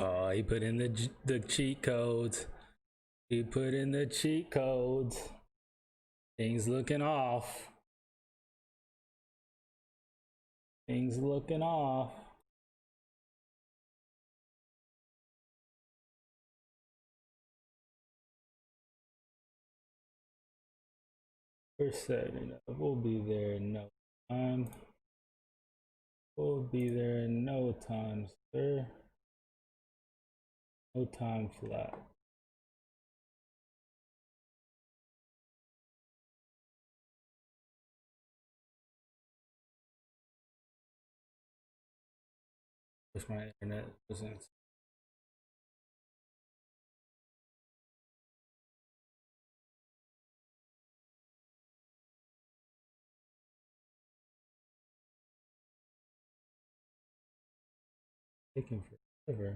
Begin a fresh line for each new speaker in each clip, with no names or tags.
Oh, he put in the cheat codes. He put in the cheat codes. Things looking off. Things looking off. We're setting up. We'll be there in no time. We'll be there in no time, sir. No time flat. Wish my internet wasn't. Taking forever.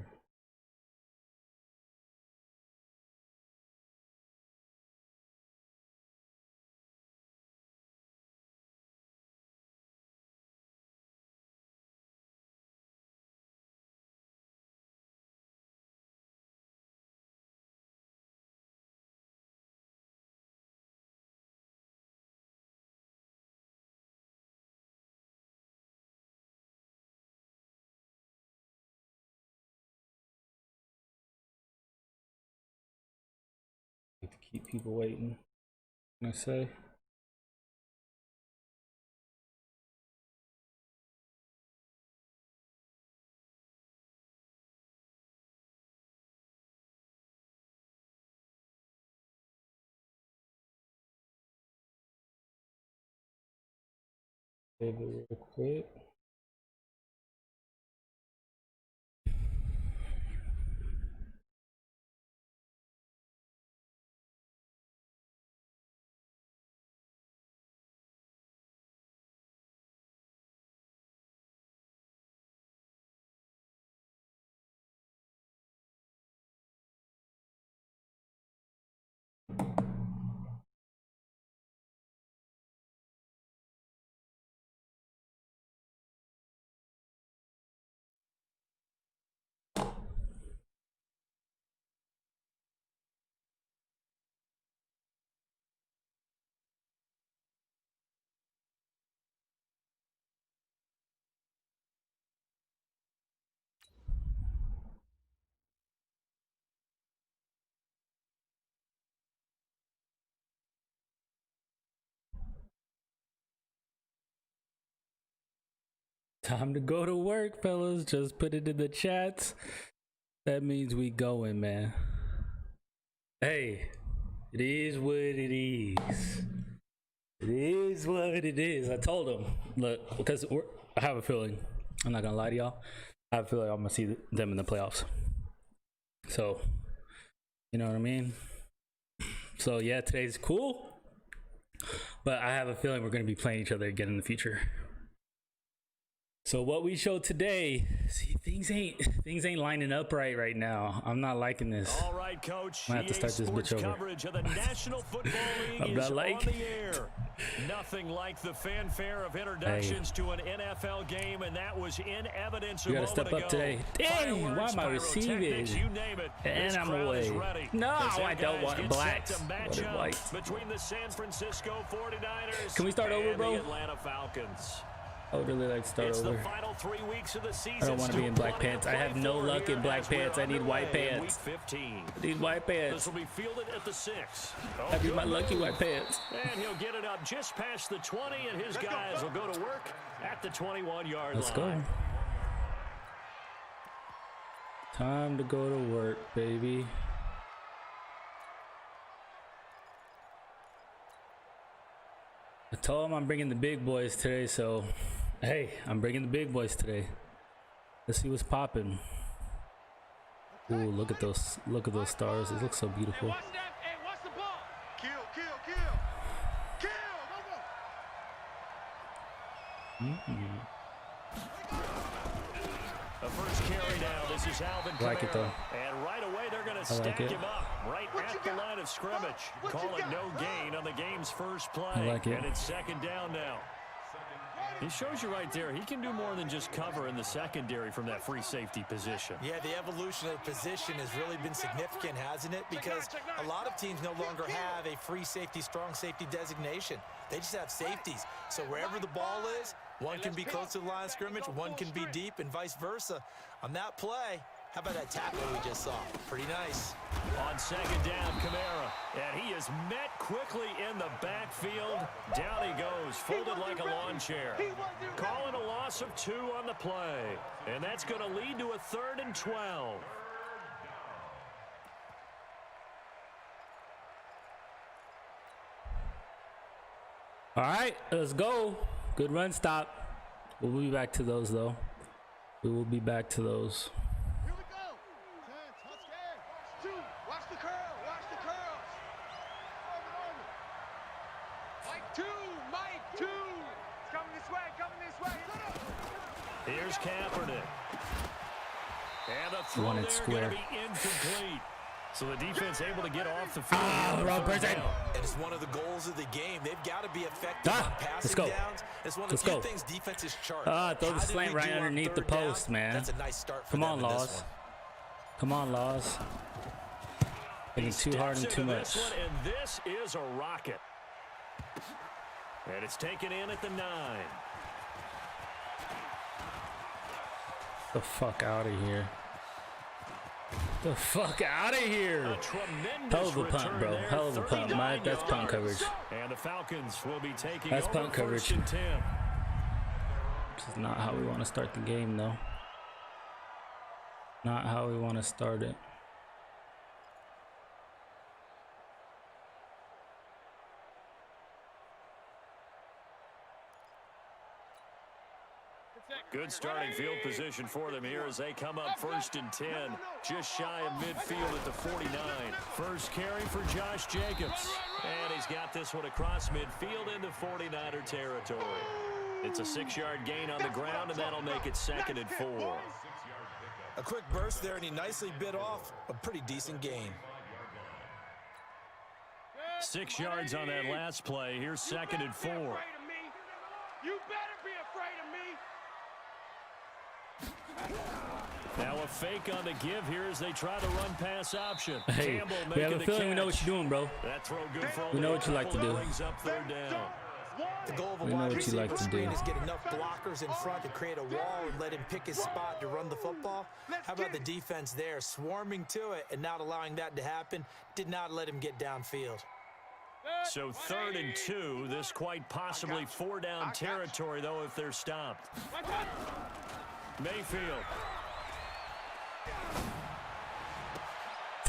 To keep people waiting. Can I say? Save it real quick. Time to go to work, fellas. Just put it in the chats. That means we going, man. Hey, it is what it is. It is what it is. I told him, look, because I have a feeling, I'm not gonna lie to y'all, I have a feeling I'm gonna see them in the playoffs. So, you know what I mean? So yeah, today's cool, but I have a feeling we're gonna be playing each other again in the future. So what we showed today, see, things ain't lining up right now. I'm not liking this.
All right, Coach.
I have to start this bitch over.
Coverage of the National Football League is on the air. Nothing like the fanfare of introductions to an NFL game, and that was in evidence.
You gotta step up today. Dang, why am I receiving?
You name it.
And I'm away. No, I don't want blacks.
White. Between the San Francisco 49ers
Can we start over, bro?
the Atlanta Falcons.
I would really like to start over.
The final 3 weeks of the season.
I don't want to be in black pants. I have no luck in black pants. I need white pants. I need white pants.
This will be fielded at the 6.
I need my lucky white pants.
And he'll get it up just past the 20, and his guys will go to work at the 21-yard line.
Let's go. Time to go to work, baby. I told him I'm bringing the big boys today, so hey, I'm bringing the big boys today. Let's see what's popping. Ooh, look at those stars. It looks so beautiful.
The first carry now. This is Alvin
I like it though.
And right away they're going to stack him up right at the line of scrimmage. Call it no gain on the game's first play.
I like it.
And it's second down now. He shows you right there, he can do more than just cover in the secondary from that free safety position.
Yeah, the evolution of the position has really been significant, hasn't it? Because a lot of teams no longer have a free safety, strong safety designation. They just have safeties. So wherever the ball is, one can be close to the line of scrimmage, one can be deep, and vice versa. On that play, how about that tackle we just saw? Pretty nice.
On second down, Kamara. And he is met quickly in the backfield. Down he goes, folded like a lawn chair. Calling a loss of 2 on the play. And that's going to lead to a 3rd and 12.
All right, let's go. Good run stop. We'll be back to those, though. We will be back to those.
Here we go. 10, 2. Watch the curl. Watch the curls. Over. Mike 2. It's coming this way. Coming this way.
Here's Kaepernick. And a throw there going to be incomplete. So the defense able to get off the field.
Wrong person.
And it's one of the goals of the game. They've got to be effective on passing downs. It's one of the few things defenses chart.
Throw the slant right underneath the post, man.
That's a nice start for
Come
them
on,
in this
Laws.
one.
Come on, Laws. Getting too hard and too much.
And this is a rocket. And it's taken in at the 9.
The fuck out of here. The fuck out of here. Hell of a punt, bro. Hell of a punt. That's punt coverage.
And the Falcons will be taking
That's
over
punt coverage.
1st and 10.
This is not how we want to start the game, though. Not how we want to start it.
Good starting field position for them here as they come up 1st and 10. Just shy of midfield at the 49. First carry for Josh Jacobs. And he's got this one across midfield into 49er territory. It's a 6-yard gain on the ground, and that'll make it 2nd and 4.
A quick burst there, and he nicely bit off a pretty decent gain.
6 yards on that last play. Here's 2nd and 4.
You better be afraid of me.
Now a fake on the give here as they try to run pass option.
Hey,
Campbell
we have a
making the
feeling
catch.
we know what you're doing, bro.
That throw good for
We know what you like to do.
Brings up 3rd down.
The goal of a
We know
wide
what you like
receiver
to do.
screen is get enough blockers in front to create a wall and let him pick his spot to run the football. How about the defense there, swarming to it and not allowing that to happen? Did not let him get downfield.
So 3rd and 2. This quite possibly 4-down territory, though, if they're stopped. Mayfield.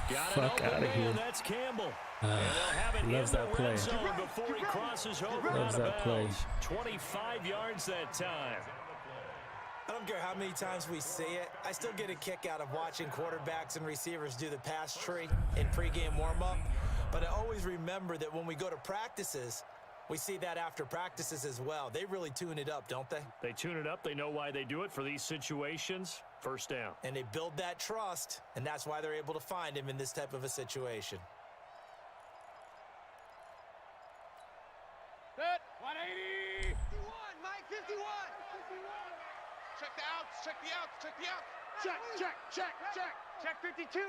Got an
Fuck
open
out of
man,
here.
That's Campbell. And they'll have it
Loves
in
that
the
play.
red zone before he crosses over
Loves
out of
that play.
bounds. 25 yards that time.
I don't care how many times we see it. I still get a kick out of watching quarterbacks and receivers do the pass tree in pregame warm-up. But I always remember that when we go to practices, we see that after practices as well. They really tune it up, don't they?
They tune it up. They know why they do it for these situations. 1st down.
And they build that trust, and that's why they're able to find him in this type of a situation.
Set. 180. 51, Mike, 51. Check the outs, check the outs, check the outs. Check 52.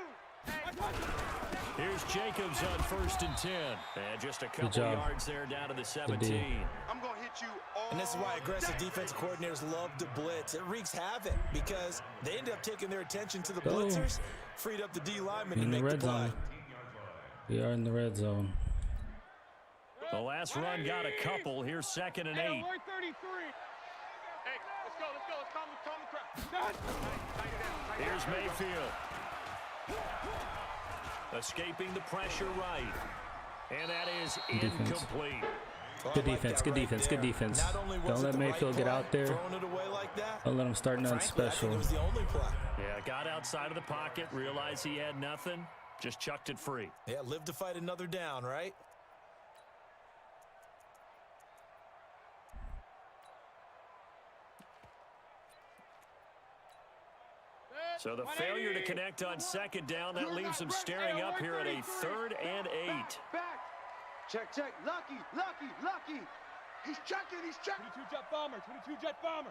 Here's Jacobs on 1st and 10. And just a couple yards there down to the 17.
I'm going to hit you all.
And this is why aggressive defensive coordinators love to blitz. It wreaks havoc because they end up taking their attention to the blitzers, freed up the D lineman to make the play.
Zone. We are in the red zone.
The last run got a couple. Here's 2nd and 8.
Hey, let's go. Let's calm the crowd.
Here's Mayfield. Escaping the pressure right. And that is incomplete.
Good defense, good defense, good defense. Don't let Mayfield get out there. Don't let him start nothing special.
Yeah, got outside of the pocket, realized he had nothing, just chucked it free.
Yeah, live to fight another down, right?
So the failure to connect on 2nd down, that leaves them staring up here at a 3rd and 8.
Back. Check. Lucky. He's checking.
22 jet bomber.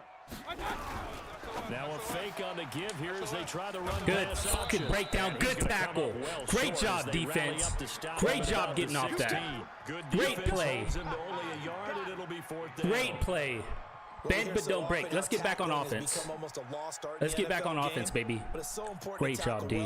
Now a fake on the give here as they try the run.
Good
pass
fucking
option.
breakdown.
And he's
Good
gonna come
tackle.
up well
Great
short as
job,
they rally
defense.
up to stop
Great
him
job
about
getting
the
off that.
16. Good
Great
defense
play.
holds him to only a yard, and it'll be 4th down.
Great play. Bend but don't break. Let's get back on offense. Let's get back on offense, baby. Great job, D.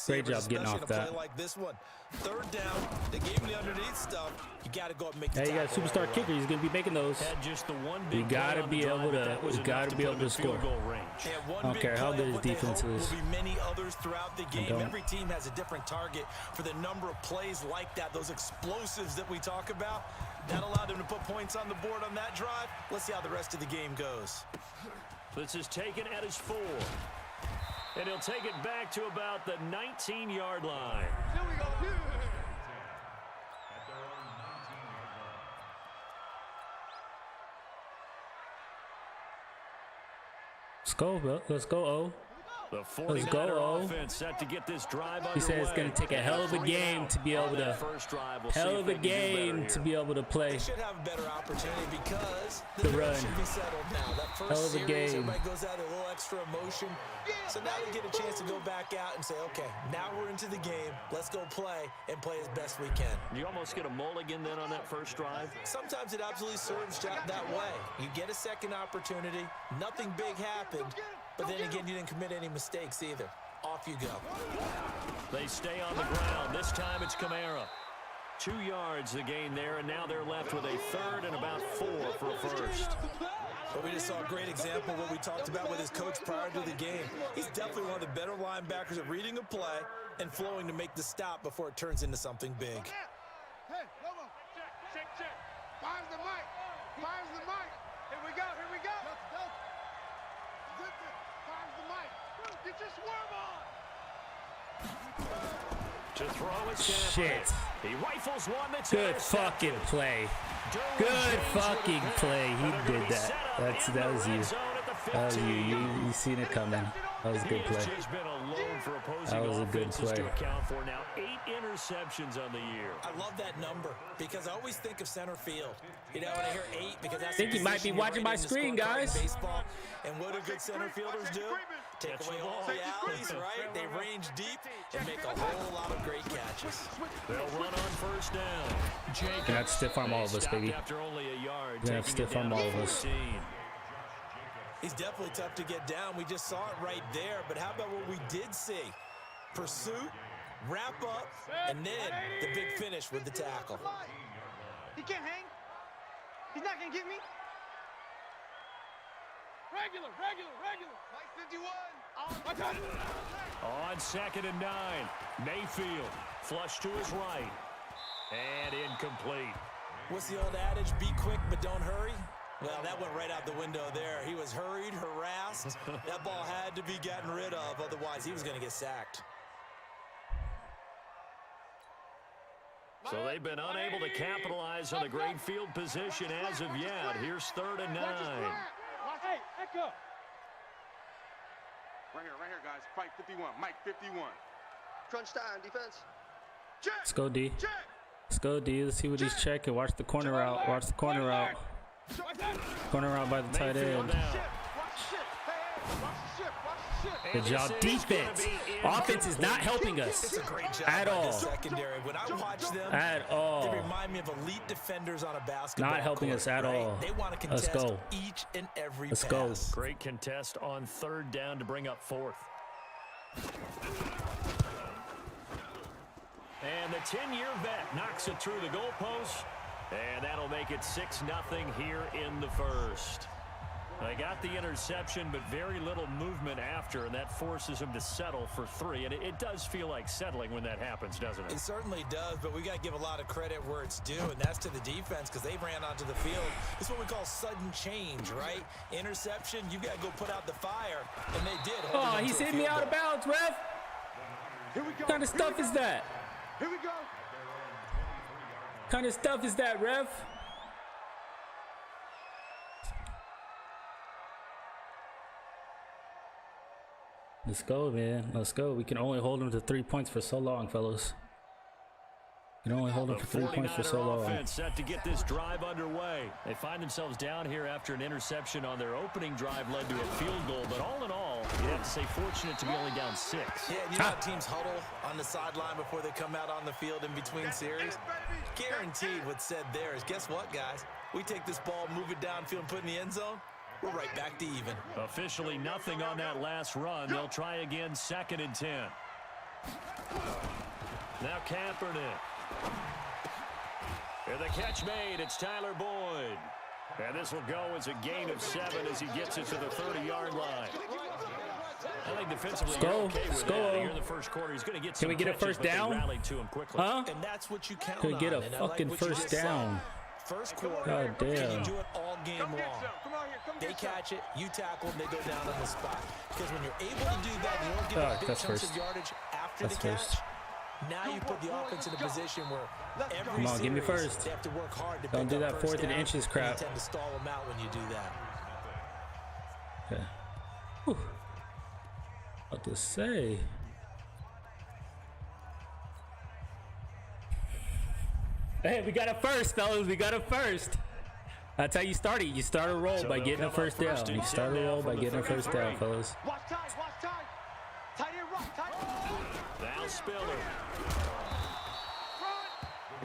Great job getting off that.
Like this one. 3rd down, they gave him the underneath stuff. You got to go up and make the
Hey, you got a
tackle
superstar
right
kicker. He's gonna be making those.
Had just the one
We
big
gotta
play on the
be
drive,
able
but
to.
that was
We
enough
gotta
to
be
put
able
him in
to score.
field goal range.
Yeah, one
I don't
big
care how
play,
good his
but they
defense
hope
is.
Will be many others throughout the game.
don't.
Every team has a different target for the number of plays like that. Those explosives that we talk about, that allowed them to put points on the board on that drive. Let's see how the rest of the game goes.
This is taken at his 4. And he'll take it back to about the 19-yard line.
Here we go.
Let's go, O.
The
Let's
49er
go, O.
offense set to get this drive
He said it's
underway.
gonna take a hell of a game to be able to.
First drive, we'll see
Hell
if
of
they
a
can do better
game
here.
to be able to play.
They should have a better opportunity because
The
the
run.
run should be settled now. That
Hell
first
of a
series,
game.
everybody goes out a little extra emotion. So now they get a chance to go back out and say, okay, now we're into the game. Let's go play and play as best we can.
You almost get a mulligan then on that first drive.
Sometimes it absolutely serves that way. You get a second opportunity. Nothing big happened. But then again, you didn't commit any mistakes either. Off you go.
They stay on the ground. This time it's Kamara. 2 yards the gain there, and now they're left with a 3rd and about 4 for a first.
But we just saw a great example of what we talked about with his coach prior to the game. He's definitely one of the better linebackers at reading a play and flowing to make the stop before it turns into something big.
Hey, Lobo. Check. Fires the mic. Here we go. Fires the mic. Get your swerve on.
To throw it,
Shit.
He rifles one that's
Good
intercepted.
fucking play.
Derwin
Good
James
fucking
with a
play.
pick.
He
And they're gonna
did
be
that.
set up
That
in
was
the
you.
red zone at the
That was you.
15.
You seen it coming. That was a good
He's
play.
just been a load for opposing
That was a good
offenses to
play.
account for. Now 8 interceptions on the year.
I love that number because I always think of center field. You know, when I hear 8, because that's
Think
the
you might be
position
watching
you're
my
right in the
screen,
scorecard in
guys.
Baseball. And what do good center fielders do? Take
Catch
away
the
all
ball.
the alleys, right? They range deep and make a whole lot of great catches.
They'll run on first down. Jacobs.
You're gonna have to stiff arm all of us,
stopped
baby.
After only a yard,
You're gonna have to
taking it
stiff arm
down
all
to
of us.
14.
He's definitely tough to get down. We just saw it right there. But how about what we did see? Pursuit, wrap up, and then the big finish with the tackle.
He can't hang. He's not gonna get me.
Regular.
Mike 51.
I got it.
On 2nd and 9, Mayfield flush to his right. And incomplete.
What's the old adage? Be quick, but don't hurry. Well, that went right out the window there. He was hurried, harassed. That ball had to be gotten rid of. Otherwise, he was going to get sacked.
So they've been unable to capitalize on the great field position as of yet. Here's 3rd and 9.
Hey, Echo.
Right here, guys. Fight 51. Mike 51.
Crunch time, defense.
Check.
Let's go, D.
Check.
Let's go, D. Let's see what he's checking. Watch the corner route. Watch the corner route. Corner route by the tight
Mayfield
end.
now.
Watch the shit. Hey, watch the shit. Watch the shit.
Good job,
And this is gonna
defense.
be
Offense is not helping
It's
us
a great job
at
by
all.
the secondary. When I watch them,
At
they
all.
remind me of elite defenders on a basketball
Not helping
court,
us at
right?
all.
They want to
Let's
contest
go.
each and every
Let's
pass.
go.
Great contest on 3rd down to bring up 4th. And the 10-year vet knocks it through the goalpost. And that'll make it 6-0 here in the first. They got the interception, but very little movement after, and that forces him to settle for 3. And it does feel like settling when that happens, doesn't it?
It certainly does, but we got to give a lot of credit where it's due, and that's to the defense because they ran onto the field. It's what we call sudden change, right? Interception, you got to go put out the fire, and they did.
Oh,
holding them
he's
to a
hitting me
field
out of
goal.
bounds, ref.
Here we go.
What kind of stuff is that?
Here we go.
What kind of stuff is that, ref? Let's go, man. Let's go. We can only hold them to 3 points for so long, fellas. You can only hold them for 3 points for so long.
Offense set to get this drive underway. They find themselves down here after an interception on their opening drive led to a field goal. But all in all, you have to say fortunate to be only down 6.
Yeah, and you know how teams huddle on the sideline before they come out on the field in between series? Guaranteed what's said there is, guess what, guys? We take this ball, move it downfield, and put it in the end zone. We're right back to even.
Officially nothing on that last run. They'll try again, 2nd and 10. Now Kaepernick. And the catch made. It's Tyler Boyd. And this will go as a gain of 7 as he gets it to the 30-yard line. I think defensively,
Let's go.
okay
Let's
with
go.
that. Here in the first quarter, he's going to get some
Can we get a
catches,
first
but they
down?
rallied to him quickly.
Huh?
And that's what you count
Could
on.
get a
And I like
fucking
what you
first
just said.
down.
First quarter,
God
can you
damn.
do it all game long? They catch it, you tackle, and they go down on the spot. Because when you're able to do that, you don't give up big
that's
chunks
first.
of yardage after
That's
the catch.
first.
Now you put the offense in a position where every
Come on, give me
series,
first.
they have to work hard to
Don't
pick
do
up
that
first
4th and
down,
inches
and
crap.
You tend to stall them out when you do that.
Okay. Whew. What to say? Hey, we got it first, fellas. We got it first. That's how you start it. You start a roll by getting a first down. You start a roll by getting a first down, fellas.
Watch time, watch time. Tight end, rock, tight end.
Now Spiller.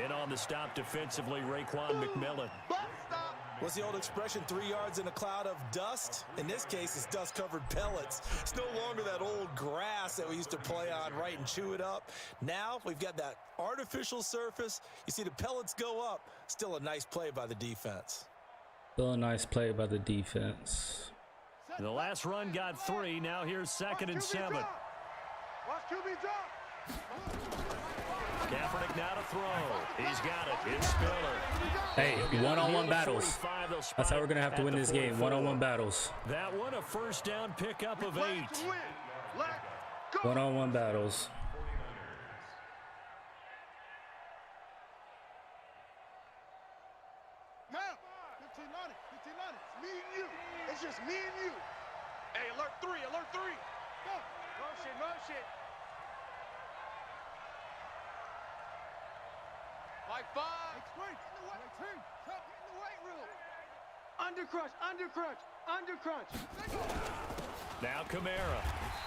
In on the stop defensively, Raekwon McMillan.
What's the old expression, 3 yards in a cloud of dust? In this case, it's dust-covered pellets. It's no longer that old grass that we used to play on, right, and chew it up. Now we've got that artificial surface. You see the pellets go up. Still a nice play by the defense.
Still a nice play by the defense.
The last run got 3. Now here's 2nd and 7.
Watch QB drop.
Kaepernick now to throw. He's got it. It's Spiller.
Hey, one-on-one battles. That's how we're going to have to win this game. One-on-one battles.
That one a first down pickup of 8.
One-on-one battles.
Now, 15 on it, 15 on it. It's me and you. It's just me and you. Hey, alert 3, alert 3. Go. Motion, motion. Like 5. Straight. In the weight room. In the weight room. Under crunch, under crunch, under crunch.
Now Kamara.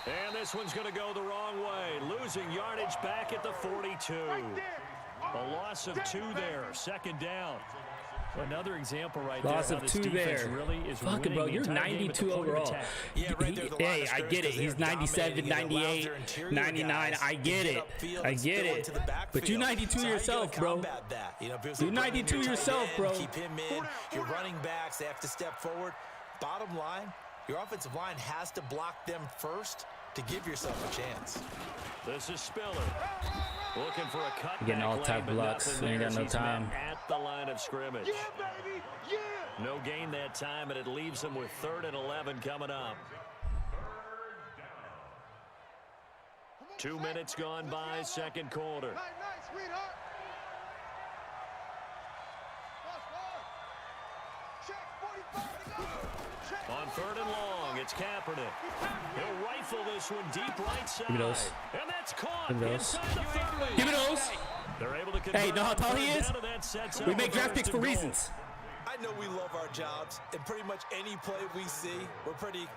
And this one's going to go the wrong way. Losing yardage back at the 42.
Right there.
A loss of 2 there. 2nd down. Another example right there.
Loss
how
of
this
2
defense
there.
really is
Fucking
winning
bro,
the
you're
entire game at the
92
point of
overall.
attack.
Yeah, right there, the line
Hey,
of
I
scrimmage,
get it.
'cause
He's
they're
97,
dominating, and it allows
98,
their interior
99.
guys
I
to
get it.
upfield
I
and
get
spill
it.
into the backfield.
But you're 92
So how you
yourself,
gonna
bro.
combat that? You know, because
You're
they bring in
92
your tight
yourself,
end,
bro.
Keep him in. Your running backs, they have to step forward. Bottom line, your offensive line has to block them first to give yourself a chance.
This is Spiller. Looking for a cut.
Getting all type blocks. Ain't got no time.
At the line of scrimmage.
Yeah, baby. Yeah.
No gain that time, and it leaves them with 3rd and 11 coming up. 2 minutes gone by, 2nd quarter.
Nice, sweetheart. Check 45 to go. Check.
On 3rd and long, it's Kaepernick. He'll rifle this one deep right side.
Give me those.
And that's caught
Give me those.
inside the 30.
Give me those.
They're able to convert
Hey, know how tall he
on
is?
3rd down, and that sets
We
up
make
a
draft
1st
picks for
and goal.
reasons.
I know we love our jobs, and pretty much any play we see, we're pretty,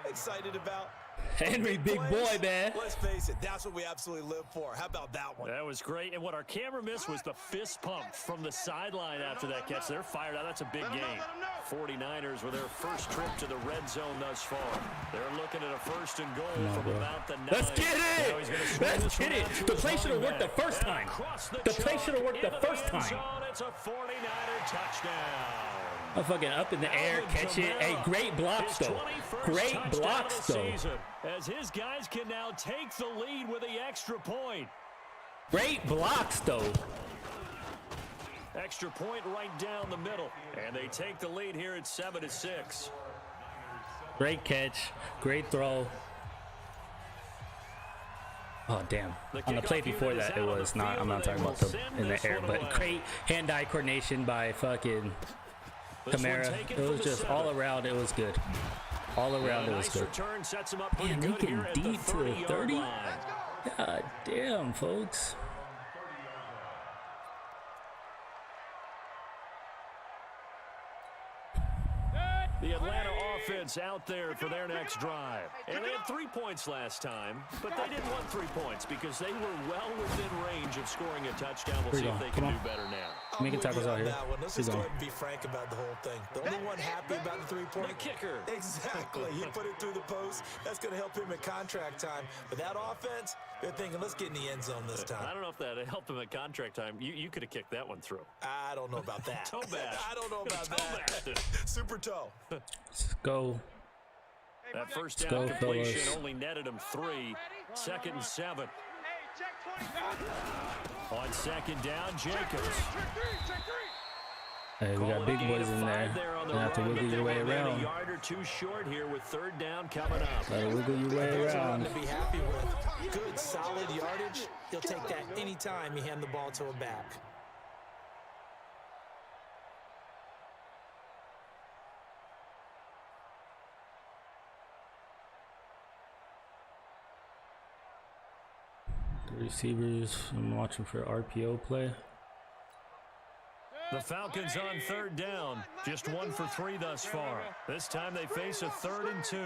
excited about.
Henry, big boy, man.
Let's face it, that's what we absolutely live for. How about that one?
That was great. And what our camera missed was the fist pump from the sideline after that catch. They're fired out. That's a big game. 49ers with their first trip to the red zone thus far. They're looking at a 1st and goal from
bro.
about the 9.
Let's get
Now he's gonna
it.
swing
Let's
this
get
one
it.
out to
The
his
play should have
running
worked the
back.
first
And
time.
across
The play
chalk
should have worked the
into
first
end
time.
zone. It's a 49er touchdown.
I'm fucking up in the air, catch it. Hey, great blocks,
His
though.
21st
Great
touchdown
blocks,
of the
though.
season, as his guys can now take the lead with the extra point.
Great blocks, though.
Extra point right down the middle. And they take the lead here at 7-6.
Great catch. Great throw. Oh, damn. On the play before that, it was not. I'm not talking about the in the air, but great hand-eye coordination by fucking Kamara. It was just all around. It was good. All around, it was good.
Return sets him up pretty
Man,
good
they
here
getting
at the
deep to the
30-yard
30.
line.
God damn, folks.
The Atlanta offense out there for their next drive. And they had 3 points last time, but they didn't want 3 points because they were well within range of scoring a touchdown. We'll see if they can do better now.
Making tackles out here.
Let's just go ahead and be frank about the whole thing. The only one happy about the 3-point
the kicker.
Exactly. You put it through the post. That's going to help him at contract time. But that offense, they're thinking, let's get in the end zone this time.
I don't know if that helped him at contract time. You could have kicked that one through.
I don't know about that.
Toe bash.
I don't know about that. Super toe.
Let's go.
That first down completion only netted him 3. 2nd and 7. On 2nd down, Jacobs.
Hey, we got big boys in there. You have to wiggle your way around.
A yard or 2 short here with 3rd down coming up.
Gotta wiggle your way around.
To be happy with good, solid yardage. He'll take that anytime you hand the ball to a back.
The receivers, I'm watching for RPO play.
The Falcons on 3rd down. Just 1 for 3 thus far. This time they face a 3rd and 2.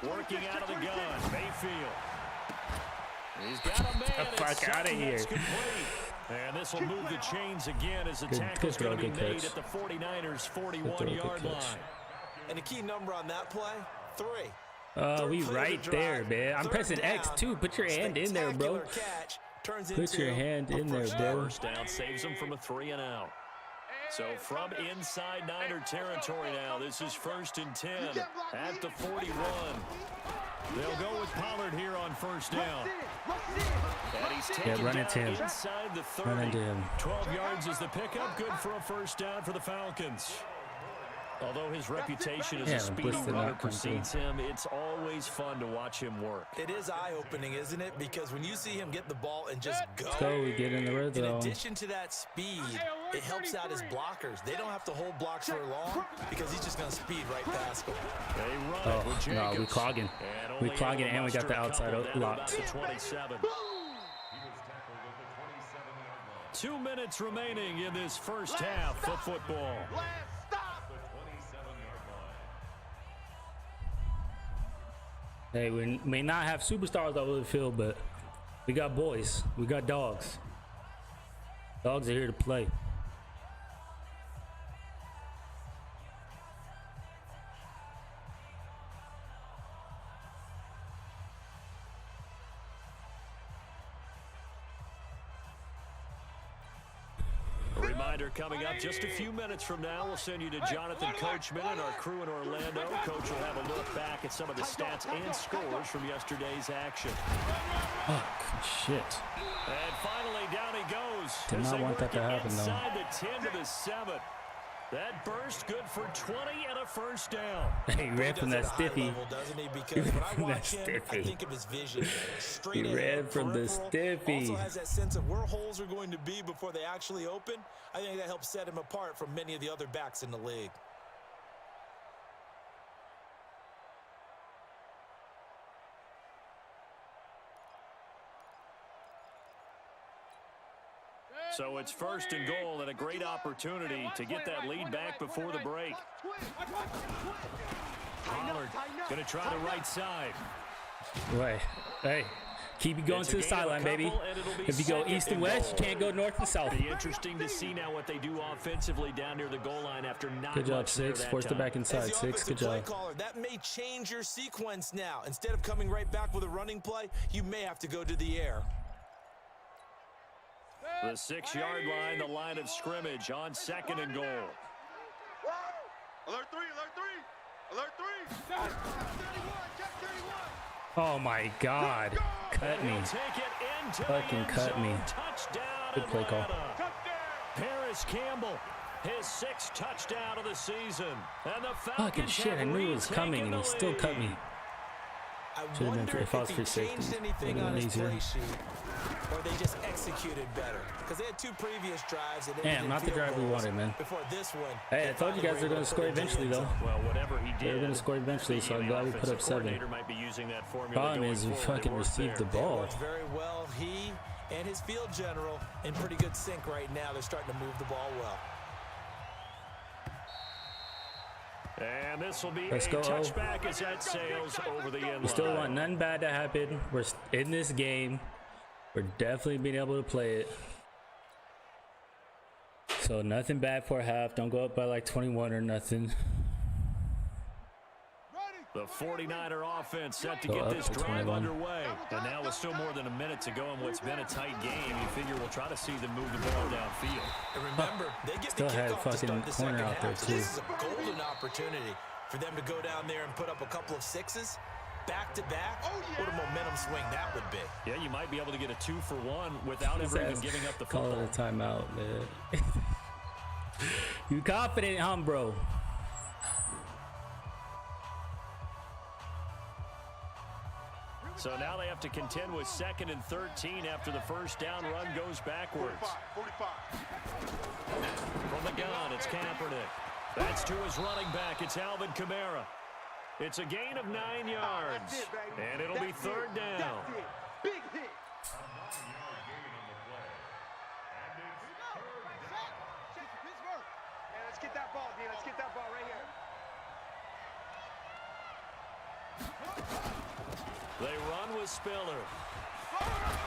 Working out of the gun, Mayfield. He's got a man.
Get the fuck out of here.
And this will move the chains again as the tackle's going to be made at the 49ers' 41-yard line.
And the key number on that play, 3.
We right there, man. I'm pressing X too. Put your hand in there, bro. Put your hand in there, bro.
First down saves them from a 3 and out. So from inside Niner territory now, this is 1st and 10 at the 41. They'll go with Pollard here on 1st down. And he's taken
run into him.
Inside the 30.
Run into him.
12 yards is the pickup. Good for a 1st down for the Falcons. Although his reputation as a speedy runner precedes him, it's always fun to watch him work.
It is eye-opening, isn't it? Because when you see him get the ball and just go,
we get in the red zone.
In addition to that speed, it helps out his blockers. They don't have to hold blocks for long because he's just going to speed right past them.
They run it with Jacobs.
No, we clogging. We clogging, and we got the outside locked.
27. 2 minutes remaining in this first half of football.
Hey, we may not have superstars all over the field, but we got boys. We got dogs. Dogs are here to play.
Reminder coming up just a few minutes from now. We'll send you to Jonathan Coachman and our crew in Orlando. Coach will have a look back at some of the stats and scores from yesterday's action.
Oh, shit.
And finally, down he goes.
Did not want that to happen, though.
Inside the 10 to the 7. That burst good for 20 and a 1st down.
He ran from that stiffy.
Doesn't he? Because when I watch him, I think of his vision. Straight
He ran from the stiffy.
Also has that sense of where holes are going to be before they actually open. I think that helps set him apart from many of the other backs in the league.
So it's 1st and goal and a great opportunity to get that lead back before the break. Pollard going to try the right side.
Right. Hey, keep it going to the sideline, baby. If you go east and west, you can't go north and south.
Be interesting to see now what they do offensively down near the goal line after not
Good job,
much there
6.
that
Forced it
time.
back inside. 6, good job.
Caller, that may change your sequence now. Instead of coming right back with a running play, you may have to go to the air.
The 6-yard line, the line of scrimmage on 2nd and goal.
Alert 3, alert 3, alert 3.
Oh my God. Cut me. Fucking cut me. Good play call.
Paris Campbell, his 6th touchdown of the season. And the Falcons
Fucking shit, I knew it was coming and he still cut me.
I wonder if he changed anything on his play sheet, or they just executed better. Because they had 2 previous drives. And
Damn, not the drive we wanted, man.
Before this one.
Hey, I told you guys they're going to score eventually, though.
Well, whatever he did,
they're going to score eventually, so I'm glad we put up 7. Problem is we fucking received the ball.
Works very well. He and his field general in pretty good sync right now. They're starting to move the ball well.
And this will be
Let's
a
go.
touchback as that sails over the end
We still
line.
want nothing bad to happen. We're in this game. We're definitely being able to play it. So nothing bad for a half. Don't go up by like 21 or nothing.
The 49er offense set to
Go
get
up
this
to
drive
21.
underway. And now with still more than a minute to go in what's been a tight game, you figure we'll try to see them move the ball downfield.
And remember, they get
Still
the
had
kickoff to
fucking
start the
corner
second
out there,
half. So
too.
this is a golden opportunity for them to go down there and put up a couple of sixes. Back to back, what a momentum swing that would be.
Yeah, you might be able to get a 2-for-1 without ever even giving up the
Call
football.
it a timeout, man. You confident, huh, bro?
So now they have to contend with 2nd and 13 after the first down run goes backwards.
45.
From the gun, it's Kaepernick. That's to his running back. It's Alvin Kamara. It's a gain of 9 yards. And it'll be 3rd down.
Big hit. Let's get that ball, D. Let's get that ball right here.
They run with Spiller.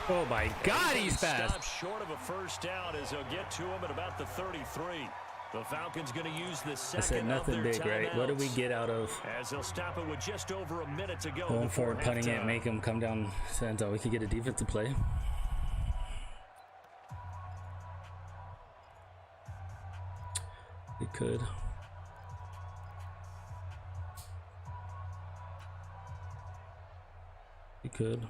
Oh my God, he's fast.
Stopped short of a first down as they'll get to him at about the 33. The Falcons going to use the
I
second
said nothing
of their
big, right? What did we
timeouts.
get out of
As they'll stop it with just over a minute to go
going
before
for it, punting it,
halftime.
make him come down? So we could get a defensive play. We could. We could.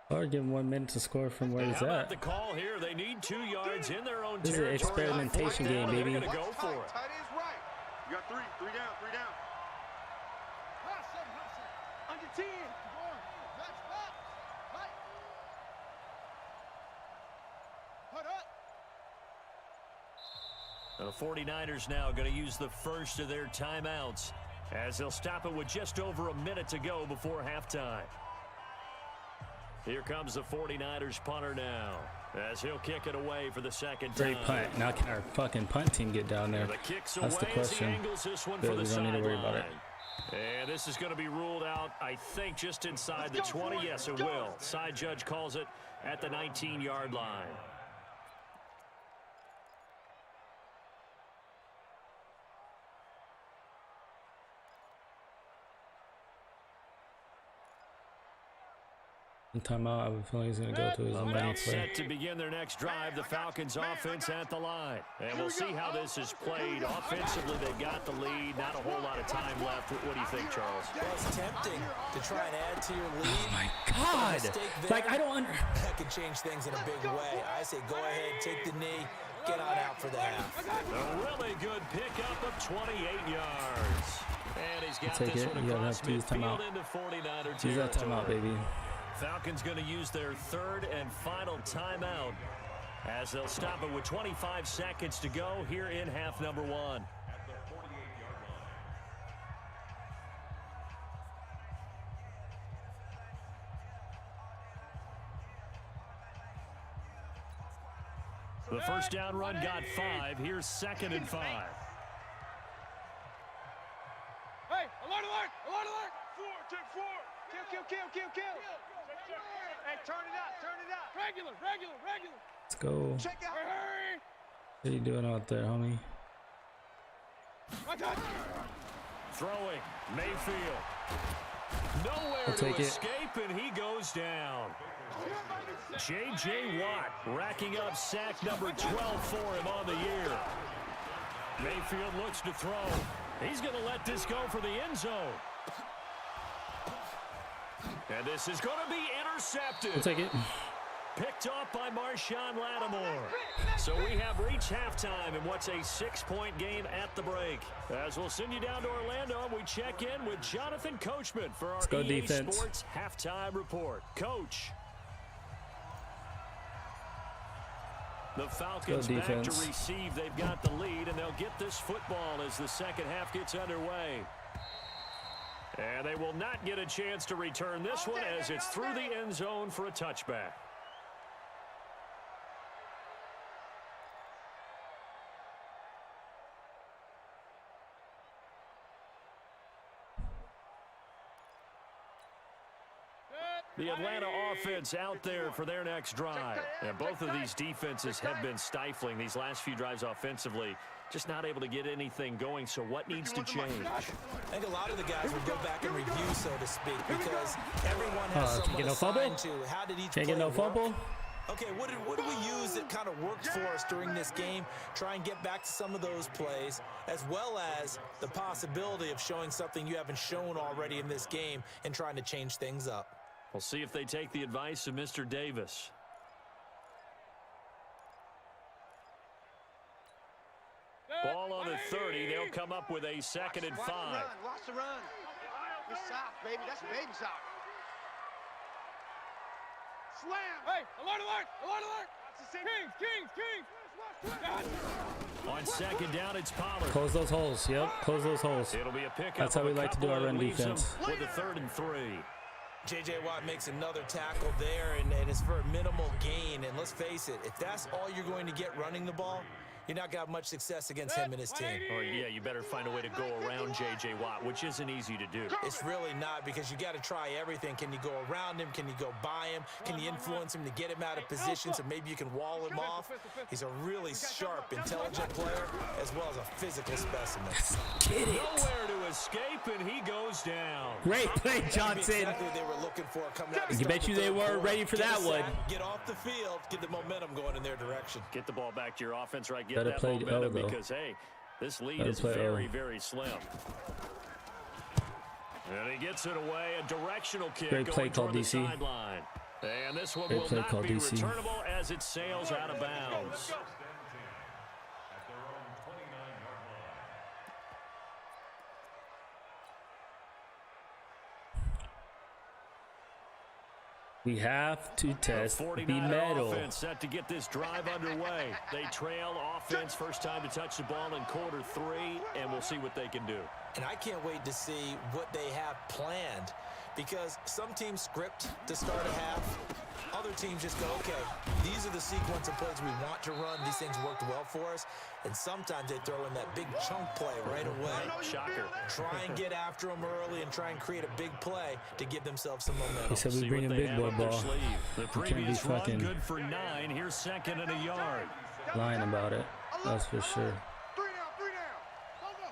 Or give him 1 minute to score from where he's
How about
at.
the call here? They need 2 yards in their own
This is an
territory.
experimentation game,
They're
baby.
going to go for it.
Tight end's right. You got three down. Under 10.
The 49ers now going to use the first of their timeouts as they'll stop it with just over a minute to go before halftime. Here comes the 49ers punter now as he'll kick it away for the second time.
Great punt. Now can our fucking punt team get down there?
The kick's
That's
away
the question.
as he angles this one
Good,
for the
we don't need to worry about it.
sideline. And this is going to be ruled out, I think, just inside the 20. Yes, it will. Side judge calls it at the 19-yard line.
Timeout. I have a feeling he's going to go to his money
About
play.
set to begin their next drive, the Falcons offense at the line. And we'll see how this is played. Offensively, they got the lead. Not a whole lot of time left. What do you think, Charles?
Well, it's tempting to try and add to your lead.
Oh my God! Like, I don't
That could change things in a big way. I say go ahead, take the knee, get on out for the half.
A really good pickup of 28 yards. And he's got
Take
this
it.
one
You gotta
across
have to use timeout.
midfield into 49er
Use that
territory.
timeout, baby.
Falcons going to use their third and final timeout as they'll stop it with 25 seconds to go here in half number 1. The first down run got 5. Here's 2nd and 5.
Hey, alert, alert, alert, alert.
Take 4. Kill. Hey, turn it up.
Regular.
Let's go.
Check out.
Hurry.
What are you doing out there, homie?
My touch.
Throwing, Mayfield. Nowhere
I'll
to
take it.
escape, and he goes down. J.J. Watt racking up sack number 12 for him on the year. Mayfield looks to throw. He's going to let this go for the end zone. And this is going to be intercepted.
I'll take it.
Picked off by Marshawn Lattimore. So we have reached halftime in what's a 6-point game at the break. As we'll send you down to Orlando, and we check in with Jonathan Coachman for our
go,
EA
defense.
Sports halftime report. Coach. The Falcons back to
defense.
receive. They've got the lead, and they'll get this football as the second half gets underway. And they will not get a chance to return this one as it's through the end zone for a touchback. The Atlanta offense out there for their next drive. And both of these defenses have been stifling these last few drives offensively. Just not able to get anything going. So what needs to change?
I think a lot of the guys will go back and review, so to speak, because everyone has someone
get no fumble?
assigned to how did each
Can't
play
get no
work.
fumble.
Okay, what do we use that kind of worked for us during this game? Try and get back to some of those plays, as well as the possibility of showing something you haven't shown already in this game and trying to change things up.
We'll see if they take the advice of Mr. Davis. Ball on the 30. They'll come up with a 2nd and 5.
Watch the run. Good sock, baby. That's baby sock.
Slam. Hey, alert, alert, alert, alert. Kings.
On 2nd down, it's Pollard.
Close those holes. Yep, close those holes.
It'll be a pickup.
That's how we like to do our run defense.
With a 3rd and 3.
J.J. Watt makes another tackle there, and it's for a minimal gain. And let's face it, if that's all you're going to get running the ball, you're not going to have much success against him and his team.
Oh, yeah, you better find a way to go around J.J. Watt, which isn't easy to do.
It's really not, because you got to try everything. Can you go around him? Can you go by him? Can you influence him to get him out of position so maybe you can wall him off? He's a really sharp, intelligent player, as well as a physical specimen.
Get it.
Nowhere to escape, and he goes down.
Great play, Johnson.
Exactly what they were looking for coming out.
You bet you they weren't ready for that one.
Get off the field, get the momentum going in their direction.
Get the ball back to your offense, right? Get
Better
that
play
momentum
though.
because, hey, this lead
Better
is
play
very, very slim. And he gets it away. A directional kick
Great play
going
called
toward the
DC.
sideline. And this one
Great
will
play
not
called
be
DC.
returnable as it sails out of bounds.
We have to test the
49er
metal.
offense set to get this drive underway. They trail offense, first time to touch the ball in quarter 3, and we'll see what they can do.
And I can't wait to see what they have planned, because some teams script to start a half. Other teams just go, okay, these are the sequence of plays we want to run. These things worked well for us. And sometimes they throw in that big chunk play right away.
Shocker.
Try and get after them early and try and create a big play to give themselves some momentum.
He said we
See
bring
what
a
they
big
have
boy
up their
ball.
sleeve. The
You can't be
previous run
fucking
good for 9. Here's 2nd and a yard.
lying about it. That's for sure.
3 down, 3 down. Go, go.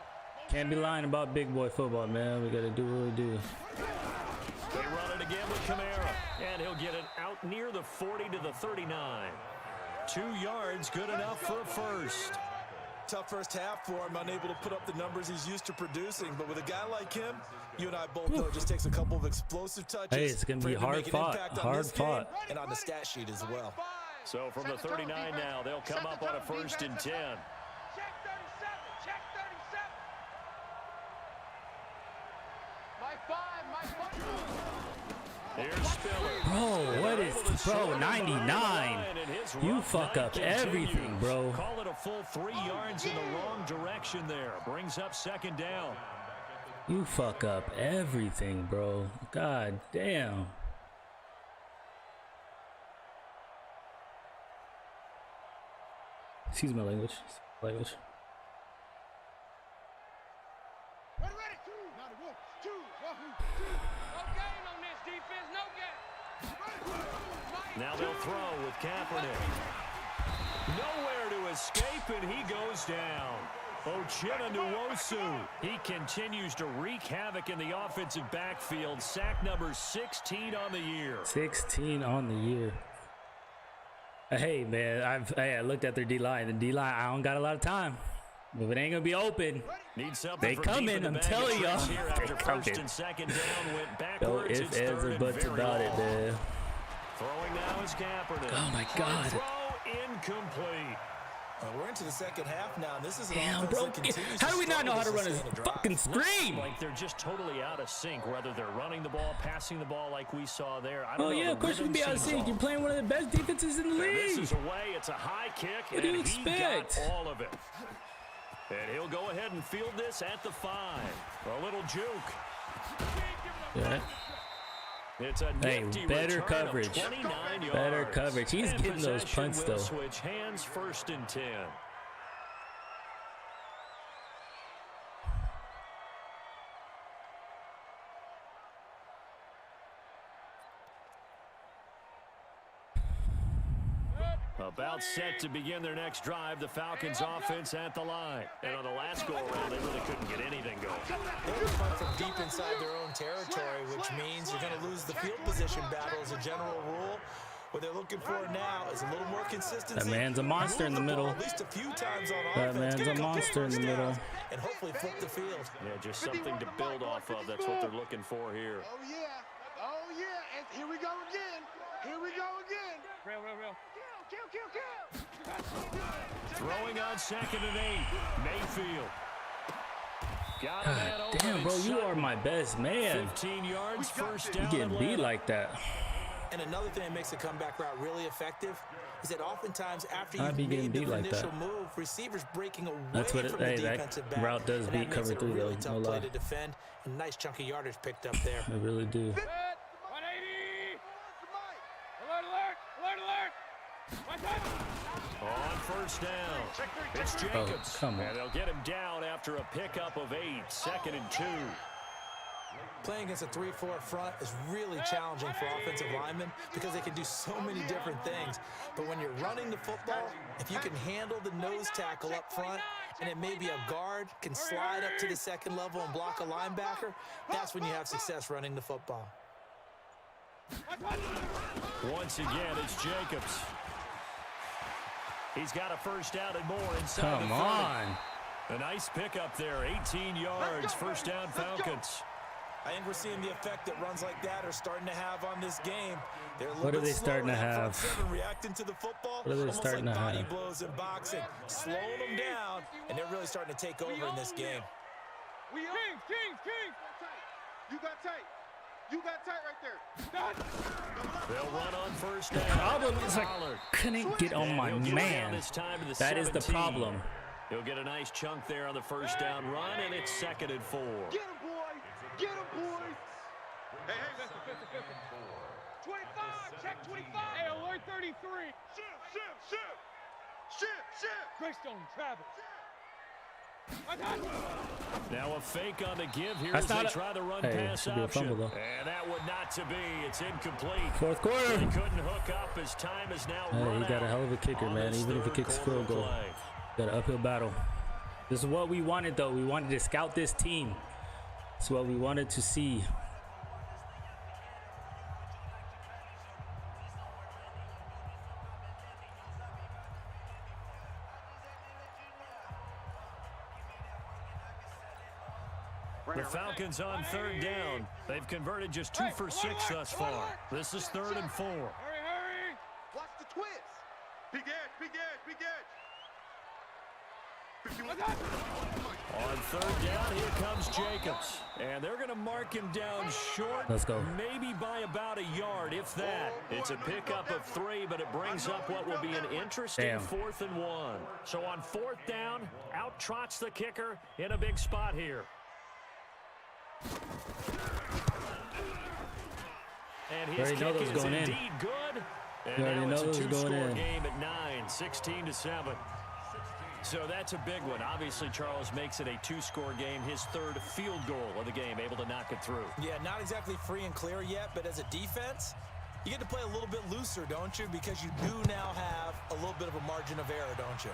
Can't be lying about big boy football, man. We gotta do what we do.
They run it again with Kamara, and he'll get it out near the 40 to the 39. 2 yards, good enough for a first.
Tough first half for him, unable to put up the numbers he's used to producing. But with a guy like him, you and I both know it just takes a couple of explosive touches.
Hey, it's gonna
for
be
him to
hard
make an
fought.
impact on
Hard
this game
fought.
and on the stat sheet as well.
So from the 39 now, they'll come up on a 1st and 10.
Check 37. Check 37. My 5. My 5.
Here's Spiller.
Bro, what is,
Able to
bro,
shorten the
99.
line, and his
You
rough
fuck
night
up
continues.
everything, bro.
Call it a full 3 yards in the wrong direction there. Brings up 2nd down.
You fuck up everything, bro. God damn. Excuse my language.
Ready, ready. 2. Now the wolf. 2. 1, 2.
No game on this defense. No game.
Now they'll throw with Kaepernick. Nowhere to escape, and he goes down. Ochena Nwosu. He continues to wreak havoc in the offensive backfield. Sack number 16 on the year.
16 on the year. Hey, man, I looked at their D-line. The D-line, I don't got a lot of time. If it ain't going to be open,
Need something
They
from
coming,
deep in the
I'm
bag of
telling
tricks
y'all.
here
They
after
coming.
1st and 2nd down went
no
backwards.
ifs,
It's
ands,
3rd
or
and
buts
very
about it,
long.
man.
Throwing now is Kaepernick.
Oh, my God.
Throw incomplete.
We're into the second half now, and this is an
Damn,
offense
bro.
that continues
How
to
do we not
struggle
know how to run
sustain
a
drive.
fucking screen?
Like they're just totally out of sync, whether they're running the ball, passing the ball like we saw there. I don't
Oh,
know.
yeah,
The
of course you
rhythm
can be out of
seems
sync.
off.
You're playing one of the best defenses in the
And this
league.
is away. It's a high kick,
What do you
and he
expect?
got all of it. And he'll go ahead and field this at the 5. A little juke.
Yeah.
It's a
Hey,
nifty
better
return of
coverage.
29 yards.
Better coverage. He's
And
getting those
possession
punts,
will
though.
Switch hands, 1st and 10. About set to begin their next drive, the Falcons offense at the line. And on the last go-around, they really couldn't get anything going.
They're coming from deep inside their own territory, which means you're going to lose the field position battle as a general rule. What they're looking for now is a little more consistency.
That man's a monster in the middle.
At least a few times on
That
offense.
man's a monster in the middle.
And hopefully flip the field.
Yeah, just something to build off of. That's what they're looking for here.
Oh, yeah. Oh, yeah. And here we go again. Here we go again.
Real.
Kill.
Throwing on 2nd and 8. Mayfield. Got a man
God
open
damn, bro, you
inside.
are my best man.
15 yards, first
You
down.
getting beat
Atlanta.
like that.
And another thing that makes a comeback route really effective is that oftentimes after
I'd
you've
be getting
made the
beat like
initial
that.
move, receivers breaking away
That's what it-
from
hey,
the
that
defensive back.
route does
and that
beat
makes
cover
it a
three,
really
though,
tough
no
play
lie.
to defend. A nice chunk of yardage picked up there.
I really do.
180. Alert. Watch out.
On first down, it's
Oh,
Jacobs.
come on.
And they'll get him down after a pickup of 8. 2nd and 2.
Playing against a 3-4 front is really challenging for offensive linemen because they can do so many different things. But when you're running the football, if you can handle the nose tackle up front, and it may be a guard can slide up to the second level and block a linebacker, that's when you have success running the football.
Once again, it's Jacobs. He's got a first down and more inside
Come
the 30.
on.
A nice pickup there, 18 yards, first down Falcons.
I think we're seeing the effect that runs like that are starting to have on this game. They're a little
What are
bit
they starting
slower
to
in that front
have?
seven, reacting to the football,
What are they
almost
starting
like
to
body
have?
blows in boxing, slowing them down, and they're really starting to take over in this game.
King.
You got tight right there.
They'll run on first down.
Problem is I
Pollard.
couldn't get on
And
my
he'll get down
man.
this time to the
That is the
17.
problem.
He'll get a nice chunk there on the first down run, and it's 2nd and 4.
Get him, boys. Get him, boys. Hey,
Listen. 25. Check 25. Hey, alert 33.
Ship.
Greystone, Travis.
Now a fake on the give here
That's
as they
not a-
try the run
Hey,
pass
should be a
option.
fumble, though.
And that would not to be. It's incomplete.
Fourth quarter.
They couldn't hook up as time is now
Hey,
run
he got a
out
hell of a kicker,
on
man,
this
even if he
third
kicks
quarter
field goal.
play.
Got an uphill battle. This is what we wanted, though. We wanted to scout this team. It's what we wanted to see.
The Falcons on third down. They've converted just 2 for 6 thus far. This is 3rd and 4.
Hurry.
Watch the twist. Big edge.
On third down, here comes Jacobs. And they're going to mark him down short.
Let's go.
Maybe by about a yard, if that. It's a pickup of 3, but it brings up what will be an interesting
Damn.
4th and 1. So on 4th down, out trots the kicker in a big spot here. And his
already know
kick
those
is
going in.
indeed good. And
You already
now
know
it's a
those going
two-score
in.
game at 9, 16-7. So that's a big one. Obviously, Charles makes it a 2-score game. His 3rd field goal of the game, able to knock it through.
Yeah, not exactly free and clear yet, but as a defense, you get to play a little bit looser, don't you? Because you do now have a little bit of a margin of error, don't you?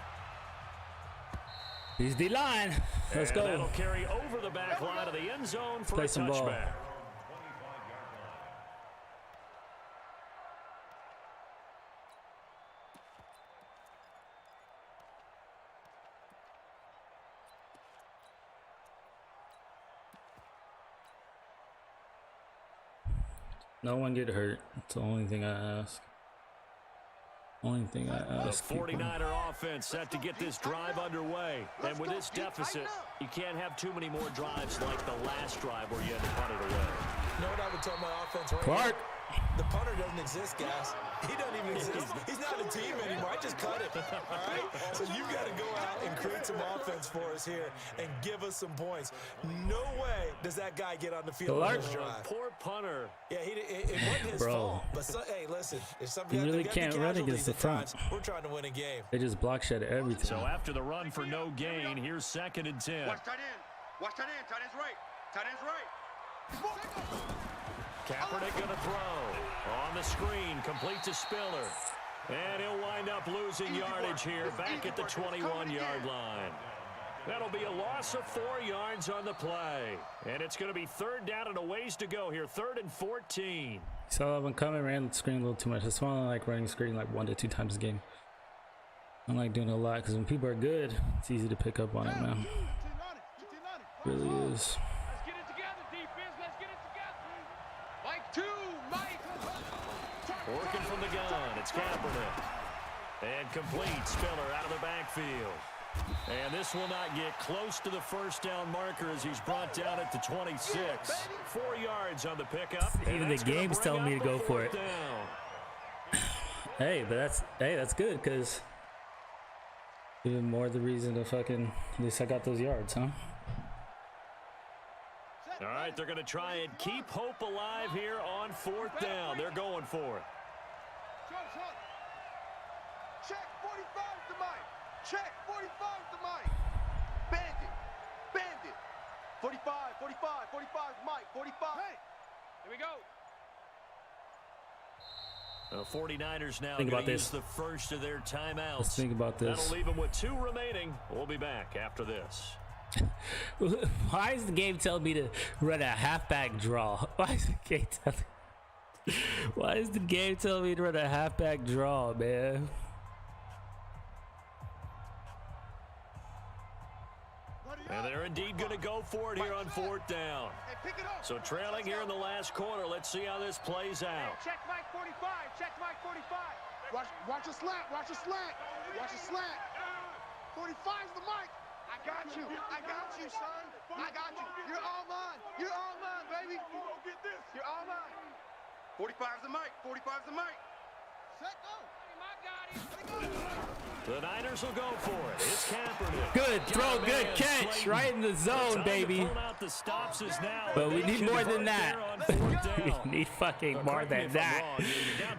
He's the line. Let's
And
go.
that'll carry over the back line of the end zone for
Play
a
some ball.
touchback.
No one get hurt. It's the only thing I ask. Only thing I
The
ask. people.
49er offense set to get this drive underway. And with this deficit, you can't have too many more drives like the last drive where you had to punt it away.
You know what I would tell my offense right
Clark.
now? The punter doesn't exist, guys. He doesn't even exist. He's not a team anymore. I just cut it. All right? So you've got to go out and create some offense for us here and give us some points. No way does that guy get on the field on this drive.
Poor punter.
Yeah, it wasn't his
Bro.
fault. But hey, listen, if something
You really can't run against the front.
We're trying to win a game.
They just block shed everything.
So after the run for no gain, here's 2nd and 10.
Watch tight end. Watch tight end. Tight end's right. Tight end's right.
Kaepernick going to throw. On the screen, complete to Spiller. And he'll wind up losing yardage here back at the 21-yard line. That'll be a loss of 4 yards on the play. And it's going to be 3rd down and a ways to go here. 3rd and 14.
Saw that one coming, ran the screen a little too much. That's why I like running screen like 1 to 2 times a game. I like doing it a lot because when people are good, it's easy to pick up on it, man. It really is.
Let's get it together, defense. Let's get it together. Mike 2, Mike.
Working from the gun, it's Kaepernick. And complete. Spiller out of the backfield. And this will not get close to the 1st down marker as he's brought down at the 26. 4 yards on the pickup.
Even the game's telling me to go for it. Hey, but that's good because even more the reason to fucking at least I got those yards, huh?
All right, they're going to try and keep hope alive here on 4th down. They're going for it.
Check 45 to Mike. Check 45 to Mike. Bandit. Bandit. 45, 45, 45 Mike. 45. Hey.
Here we go.
The 49ers now
Think
going
about
to use
this.
the first of their timeouts.
Let's think about this.
That'll leave them with 2 remaining. We'll be back after this.
Why is the game telling me to run a halfback draw? Why is the game telling me to run a halfback draw, man?
And they're indeed going to go for it here on 4th down. So trailing here in the last quarter. Let's see how this plays out.
Check Mike 45. Check Mike 45.
Watch a slant. Watch a slant. Watch a slant. 45's the Mike. I got you. I got you, son. I got you. You're all mine. You're all mine, baby. You're all mine. 45's the Mike. 45's the Mike. Set go.
The Niners will go for it. It's Kaepernick.
Good throw, good catch, right in the zone, baby. But we need more than that. We need fucking more than that.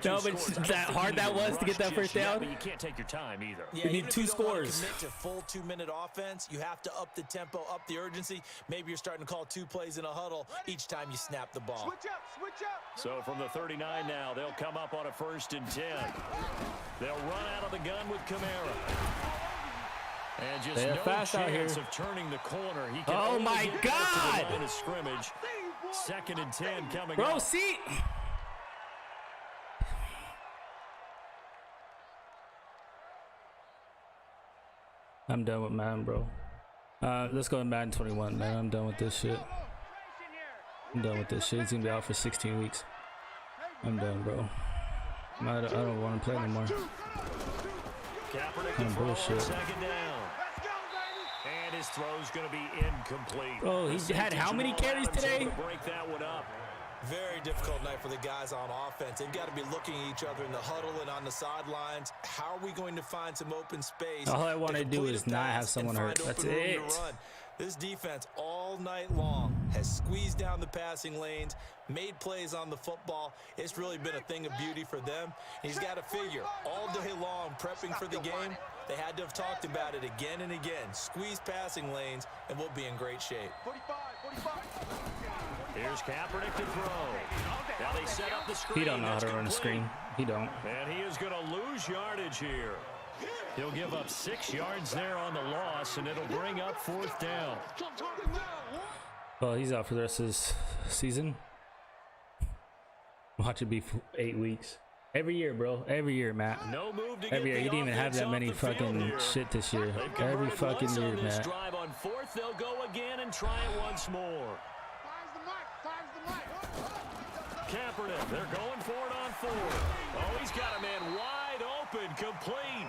No, but that hard that was to get that first down.
But you can't take your time either.
Yeah,
We need 2 scores.
Commit to full 2-minute offense. You have to up the tempo, up the urgency. Maybe you're starting to call 2 plays in a huddle each time you snap the ball.
Switch up. Switch up.
So from the 39 now, they'll come up on a 1st and 10. They'll run out of the gun with Kamara. And just
They're
no
fast out
chance
here.
of turning the corner. He can
Oh
only
my
get
God!
back to the line of scrimmage. 2nd and 10 coming
Bro,
up.
see? I'm done with Madden, bro. Let's go to Madden 21, man. I'm done with this shit. I'm done with this shit. He's gonna be out for 16 weeks. I'm done, bro. I don't want to play anymore.
Kaepernick
Kind of
to throw on
bullshit.
2nd down. And his throw's going to be incomplete.
Bro, he had how many carries today?
Break that one up.
Very difficult night for the guys on offense. They've got to be looking at each other in the huddle and on the sidelines. How are we going to find some open space?
All I want to do is not have someone hurt. That's it.
This defense all night long has squeezed down the passing lanes, made plays on the football. It's really been a thing of beauty for them. He's got to figure all day long prepping for the game. They had to have talked about it again and again. Squeeze passing lanes, and we'll be in great shape.
45.
Here's Kaepernick to throw. Now they set up the screen.
He don't know how to run a screen. He don't.
And he is going to lose yardage here. He'll give up 6 yards there on the loss, and it'll bring up 4th down.
Well, he's out for the rest of this season. Watch it be 8 weeks. Every year, bro. Every year, Matt.
No move to
Every year.
get
He
the
didn't even have
offense
that
off
many
the field
fucking
here.
shit this year.
They've
Every
converted
fucking
once
year,
on this
Matt.
drive on 4th. They'll go again and try it once more. Kaepernick, they're going for it on 4th. Oh, he's got a man wide open, complete.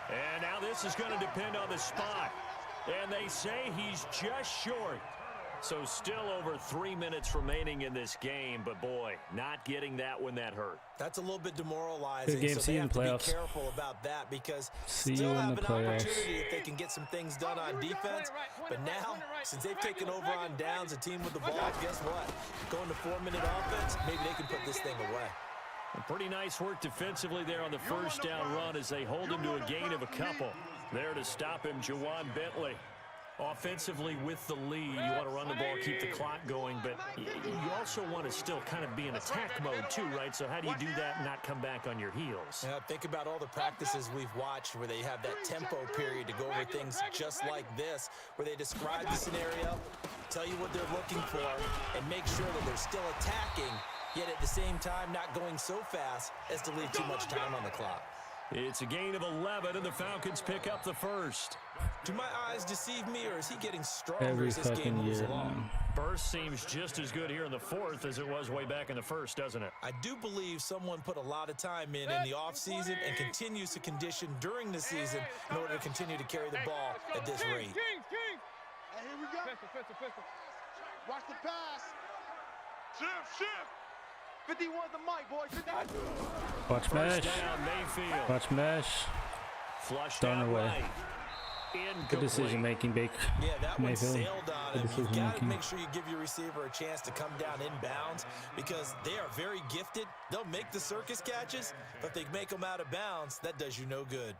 And now this is going to depend on the spot. And they say he's just short. So still over 3 minutes remaining in this game. But, boy, not getting that when that hurt.
That's a little bit demoralizing.
Good game.
So
See
they
you in
have to
playoffs.
be careful about that because
See
still
you in
have
the
an
playoffs.
opportunity if they can get some things done on defense. But now, since they've taken over on downs, a team with the ball, guess what? Going to 4-minute offense, maybe they can put this thing away.
Pretty nice work defensively there on the 1st down run as they hold him to a gain of a couple. There to stop him, Jawan Bentley. Offensively with the lead, you want to run the ball, keep the clock going, but you also want to still kind of be in attack mode too, right? So how do you do that and not come back on your heels?
Yeah, think about all the practices we've watched where they have that tempo period to go over things just like this, where they describe the scenario, tell you what they're looking for, and make sure that they're still attacking, yet at the same time not going so fast as to leave too much time on the clock.
It's a gain of 11, and the Falcons pick up the first.
Do my eyes deceive me, or is he getting stronger
Every
as this game
fucking
moves
year,
along?
man.
Burst seems just as good here in the fourth as it was way back in the first, doesn't it?
I do believe someone put a lot of time in the offseason and continues to condition during the season in order to continue to carry the ball at this rate.
Hey, here we go.
Pistol.
Watch the pass.
Shift.
51's the mic, boys.
Watch
First
mesh.
down, Mayfield.
Watch mesh.
Flushed
Thrown
out
away.
right.
Good
Incomplete.
decision making, Baker.
Yeah, that one
Mayfield.
sailed on
Good
him. You've
decision
got to
making.
make sure you give your receiver a chance to come down inbounds because they are very gifted. They'll make the circus catches, but if they make them out of bounds, that does you no good.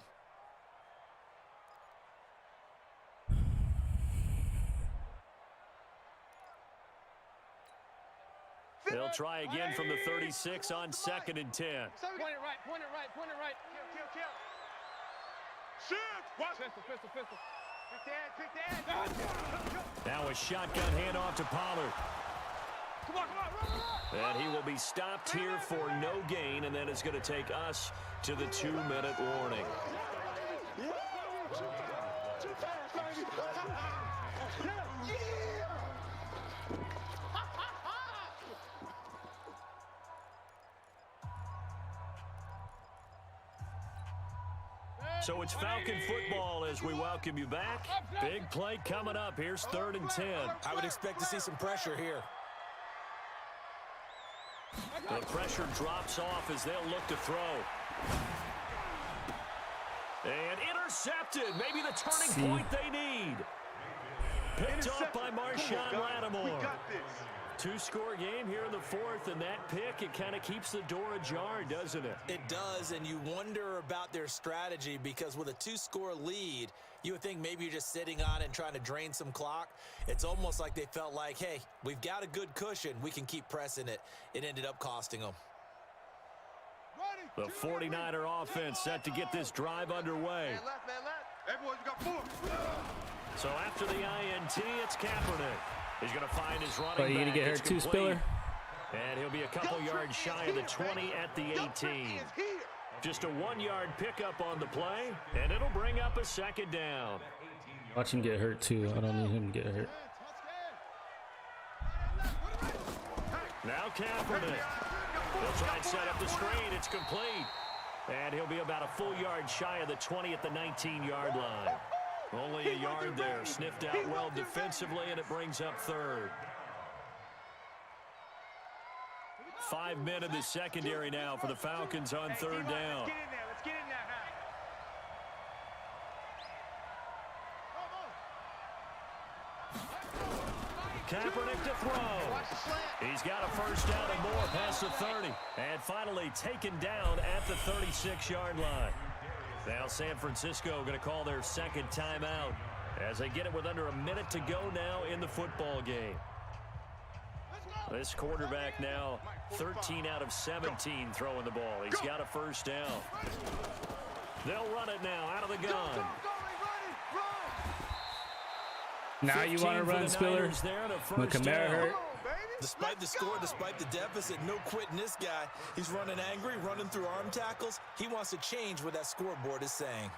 They'll try again from the 36 on 2nd and 10.
Point it right.
Kill. Shift. Watch.
Pistol.
Pick the edge.
Now a shotgun handoff to Pollard.
Come on, run.
And he will be stopped here for no gain, and then it's going to take us to the 2-minute warning.
Too fast, baby.
So it's Falcon football as we welcome you back. Big play coming up. Here's 3rd and 10.
I would expect to see some pressure here.
The pressure drops off as they'll look to throw. And intercepted. Maybe the turning point they need. Picked up by Marshawn Lattimore.
We got this.
2-score game here in the 4th, and that pick, it kind of keeps the door ajar, doesn't it?
It does, and you wonder about their strategy because with a 2-score lead, you would think maybe you're just sitting on it and trying to drain some clock. It's almost like they felt like, hey, we've got a good cushion. We can keep pressing it. It ended up costing them.
The 49er offense set to get this drive underway.
Man left.
Hey, boys, we got 4.
So after the INT, it's Kaepernick. He's going to find his running
Oh, you
back.
gonna get
It's
hurt too,
complete.
Spiller?
And he'll be a couple yards shy of the 20 at the 18. Just a 1-yard pickup on the play, and it'll bring up a 2nd down.
Watch him get hurt too. I don't need him to get hurt.
Now Kaepernick. He'll try and set up the screen. It's complete. And he'll be about a full yard shy of the 20 at the 19-yard line. Only a yard there. Sniffed out well defensively, and it brings up 3rd. 5 men in the secondary now for the Falcons on 3rd down.
Let's get in there.
Kaepernick to throw. He's got a first down and more past the 30. And finally taken down at the 36-yard line. Now San Francisco going to call their 2nd timeout as they get it with under a minute to go now in the football game. This quarterback now 13 out of 17 throwing the ball. He's got a first down. They'll run it now out of the gun.
Now you want to run, Spiller? When Kamara hurt.
Despite the score, despite the deficit, no quitting this guy. He's running angry, running through arm tackles. He wants to change what that scoreboard is saying.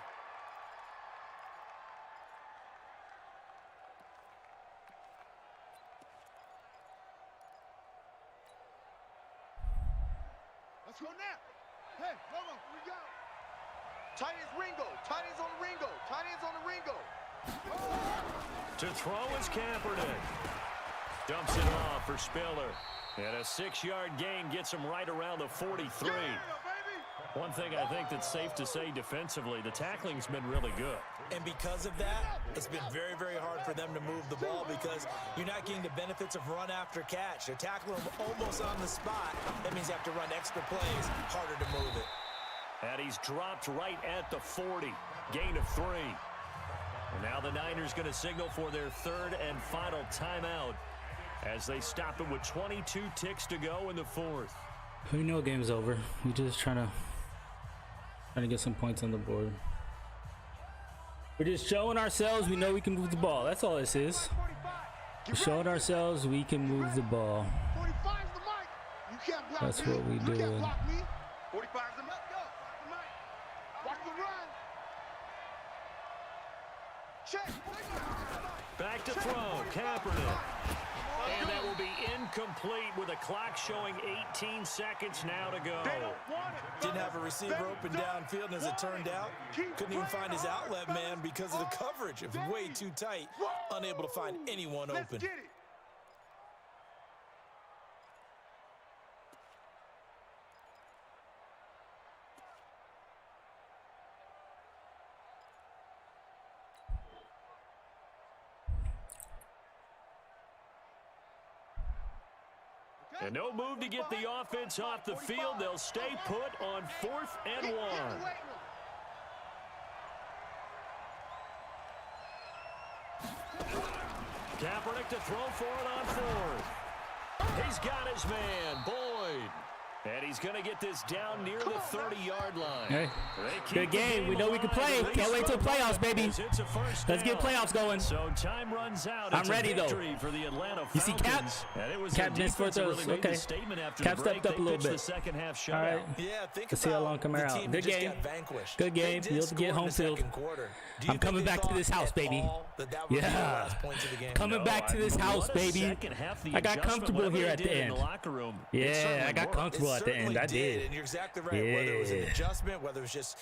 Let's go now. Hey, Romo, we go. Tight ends Ringo. Tight ends on the Ringo. Tight ends on the Ringo.
To throw is Kaepernick. Dumps it off for Spiller. And a 6-yard gain gets him right around the 43. One thing I think that's safe to say defensively, the tackling's been really good.
And because of that, it's been very, very hard for them to move the ball because you're not getting the benefits of run after catch. They're tackling them almost on the spot. That means you have to run extra plays, harder to move it.
And he's dropped right at the 40. Gain of 3. And now the Niners going to signal for their third and final timeout as they stop it with 22 ticks to go in the fourth.
We know game's over. We just trying to get some points on the board. We're just showing ourselves we know we can move the ball. That's all this is. We're showing ourselves we can move the ball.
45's the mic. You can't block
That's
me.
what we
You
doing.
can't block me.
45's the mic. Go.
Watch the run. Check.
Back to throw, Kaepernick. And that will be incomplete with a clock showing 18 seconds now to go.
Didn't have a receiver open downfield, and as it turned out, couldn't even find his outlet man because of the coverage. It was way too tight, unable to find anyone open.
Let's get it.
And no move to get the offense off the field. They'll stay put on 4th and 1. Kaepernick to throw for it on 4th. He's got his man, Boyd. And he's going to get this down near the 30-yard line.
Hey, good game. We know we can play. Can't wait till playoffs, baby. Let's get playoffs going.
So time runs out.
I'm ready, though.
For the Atlanta
You see Cap? Cap missed for throws. Okay. Cap stepped up a little bit. All right.
Yeah, think
Let's see how
about
long come
the
out.
team
Good
that just
game.
got vanquished.
Good game.
They did
You'll
score
get
in
home
the
field.
second quarter. Do you
I'm
think
coming
they
back to
thought
this house,
at
baby.
all that that would be the
Yeah.
last points of the game?
Coming back to this house, baby. I got comfortable here at the end. Yeah, I got comfortable at the end. I did.
And you're exactly right. Whether it was an adjustment, whether it was just